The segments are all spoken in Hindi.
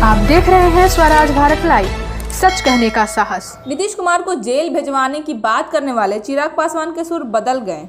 आप देख रहे हैं स्वराज भारत लाइव, सच कहने का साहस। नीतीश कुमार को जेल भिजवाने की बात करने वाले चिराग पासवान के सुर बदल गए।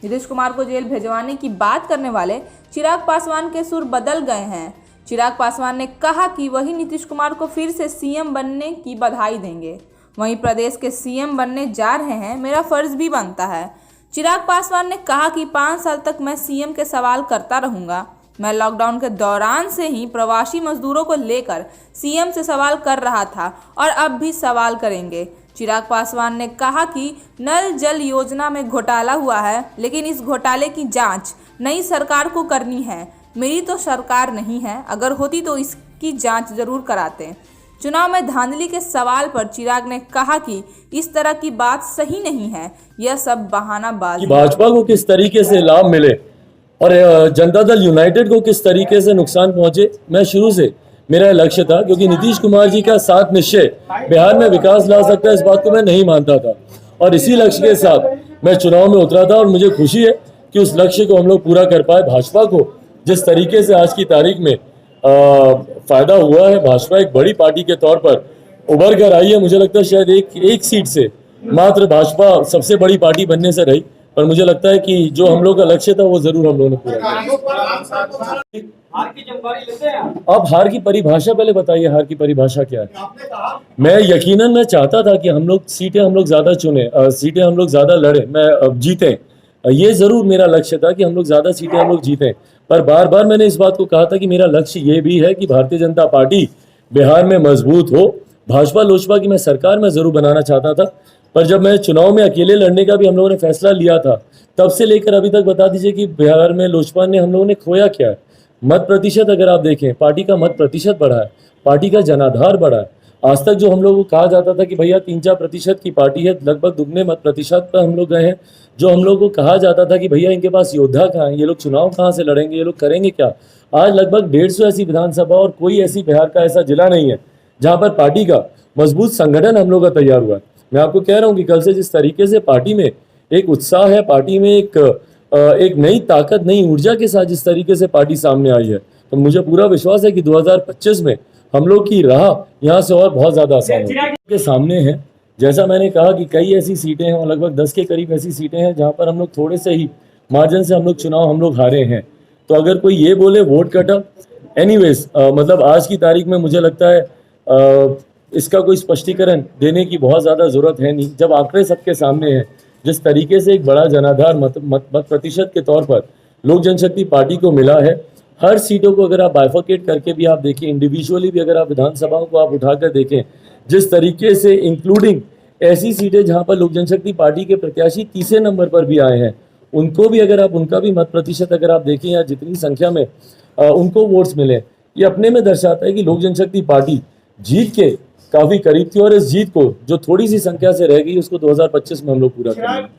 नीतीश कुमार को जेल भिजवाने की बात करने वाले चिराग पासवान के सुर बदल गए हैं। चिराग पासवान ने कहा कि वही नीतीश कुमार को फिर से सीएम बनने की बधाई देंगे। वहीं प्रदेश के सीएम बनने जा रहे हैं, मेरा फर्ज भी बनता है। चिराग पासवान ने कहा कि 5 साल तक मैं सीएम के सवाल करता रहूंगा। मैं लॉकडाउन के दौरान से ही प्रवासी मजदूरों को लेकर सीएम से सवाल कर रहा था और अब भी सवाल करेंगे। चिराग पासवान ने कहा कि नल जल योजना में घोटाला हुआ है, लेकिन इस घोटाले की जांच नई सरकार को करनी है। मेरी तो सरकार नहीं है, अगर होती तो इसकी जांच जरूर कराते। चुनाव में धांधली के सवाल पर चिराग ने कहा कि इस तरह की बात सही नहीं है, यह सब बहानाबाजी। भाजपा को किस तरीके से लाभ मिले और जनता दल यूनाइटेड को किस तरीके से नुकसान पहुंचे, मैं शुरू से मेरा लक्ष्य था, क्योंकि नीतीश कुमार जी का साथ निश्चय बिहार में विकास ला सकता है, इस बात को मैं नहीं मानता था और इसी लक्ष्य के साथ मैं चुनाव में उतरा था और मुझे खुशी है कि उस लक्ष्य को हम लोग पूरा कर पाए। भाजपा को जिस तरीके से आज की तारीख में फायदा हुआ है, भाजपा एक बड़ी पार्टी के तौर पर उभर कर आई है। मुझे लगता है शायद एक सीट से मात्र भाजपा सबसे बड़ी पार्टी बनने से रही, पर मुझे लगता है कि जो हम लोग का लक्ष्य था वो जरूर हम लोगों ने पूरा किया। अब हार की परिभाषा पहले बताइए, हार की परिभाषा क्या है? मैं यकीनन मैं चाहता था कि हम लोग सीटें हम लोग ज्यादा चुने, सीटें हम लोग ज्यादा लड़े, मैं जीते। ये जरूर मेरा लक्ष्य था कि हम लोग ज्यादा सीटें हम लोग जीतें, पर बार बार मैंने इस बात को कहा था कि मेरा लक्ष्य ये भी है कि भारतीय जनता पार्टी बिहार में मजबूत हो। भाजपा लोजपा की मैं सरकार में जरूर बनाना चाहता था, पर जब मैं चुनाव में अकेले लड़ने का भी हम लोगों ने फैसला लिया था, तब से लेकर अभी तक बता दीजिए कि बिहार में लोजपा ने हम लोगों ने खोया क्या है? मत प्रतिशत अगर आप देखें, पार्टी का मत प्रतिशत बढ़ा है, पार्टी का जनाधार बढ़ा है। आज तक जो हम लोग को कहा जाता था कि भैया 3-4% की पार्टी है, लगभग दुगने मत प्रतिशत पर हम लोग गए हैं। जो हम लोग को कहा जाता था कि भैया इनके पास योद्धा कहाँ है, ये लोग चुनाव कहाँ से लड़ेंगे, ये लोग करेंगे क्या, आज लगभग 150 ऐसी विधानसभा और कोई ऐसी बिहार का ऐसा जिला नहीं है जहाँ पर पार्टी का मजबूत संगठन हम लोग का तैयार हुआ है। मैं आपको कह रहा हूँ कि कल से जिस तरीके से पार्टी में एक उत्साह है, पार्टी में एक नई ताकत, नई ऊर्जा के साथ जिस तरीके से पार्टी सामने आई है, तो मुझे पूरा विश्वास है कि 2025 में हम लोग की राह यहाँ से और बहुत ज्यादा आसान होगी। के सामने है, जैसा मैंने कहा कि कई ऐसी सीटें हैं और लगभग 10 के करीब ऐसी सीटें हैं जहाँ पर हम लोग थोड़े से ही मार्जिन से हम लोग चुनाव हम लोग हारे हैं। तो अगर कोई ये बोले वोट कटा, एनीवेज मतलब आज की तारीख में मुझे लगता है इसका कोई स्पष्टीकरण देने की बहुत ज़्यादा ज़रूरत है नहीं। जब आंकड़े सबके सामने हैं, जिस तरीके से एक बड़ा जनाधार मत प्रतिशत के तौर पर लोक जनशक्ति पार्टी को मिला है, हर सीटों को अगर आप बाइफर्केट करके भी आप देखें, इंडिविजुअली भी अगर आप विधानसभाओं को आप उठाकर देखें, जिस तरीके से इंक्लूडिंग ऐसी सीटें जहां पर लोक जनशक्ति पार्टी के प्रत्याशी तीसरे नंबर पर भी आए हैं, उनको भी अगर आप उनका भी मत प्रतिशत अगर आप देखें या जितनी संख्या में उनको वोट्स मिले, ये अपने में दर्शाता है कि लोक जनशक्ति पार्टी जीत के काफी करीब थी और इस जीत को जो थोड़ी सी संख्या से रह गई उसको 2025 में हम लोग पूरा करेंगे।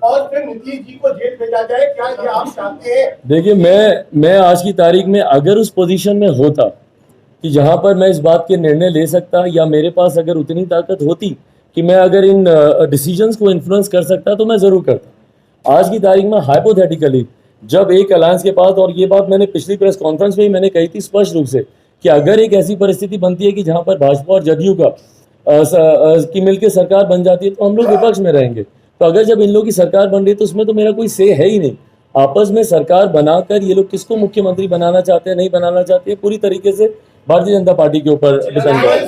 और फिर नीतीश जी को जेल भेजा जाए, क्या ये आप चाहते हैं? देखिए, मैं आज की तारीख में अगर उस पोजीशन में होता कि जहां पर मैं इस बात के निर्णय ले सकता या मेरे पास अगर उतनी ताकत होती कि मैं अगर इन डिसीजंस को इन्फ्लुएंस कर सकता तो मैं जरूर करता। आज की तारीख में हाइपोथेटिकली जब एक अलायंस के पास, और ये बात मैंने पिछली प्रेस कॉन्फ्रेंस में ही मैंने कही थी स्पष्ट रूप से कि अगर एक ऐसी परिस्थिति बनती है कि जहां पर भाजपा और जदयू की मिलकर सरकार बन जाती है तो हम लोग विपक्ष में रहेंगे। तो अगर जब इन लोगों की सरकार बन रही है तो उसमें तो मेरा कोई से है ही नहीं। आपस में सरकार बनाकर ये लोग किसको मुख्यमंत्री बनाना चाहते हैं, नहीं बनाना चाहते हैं, पूरी तरीके से भारतीय जनता पार्टी के ऊपर डिपेंड है।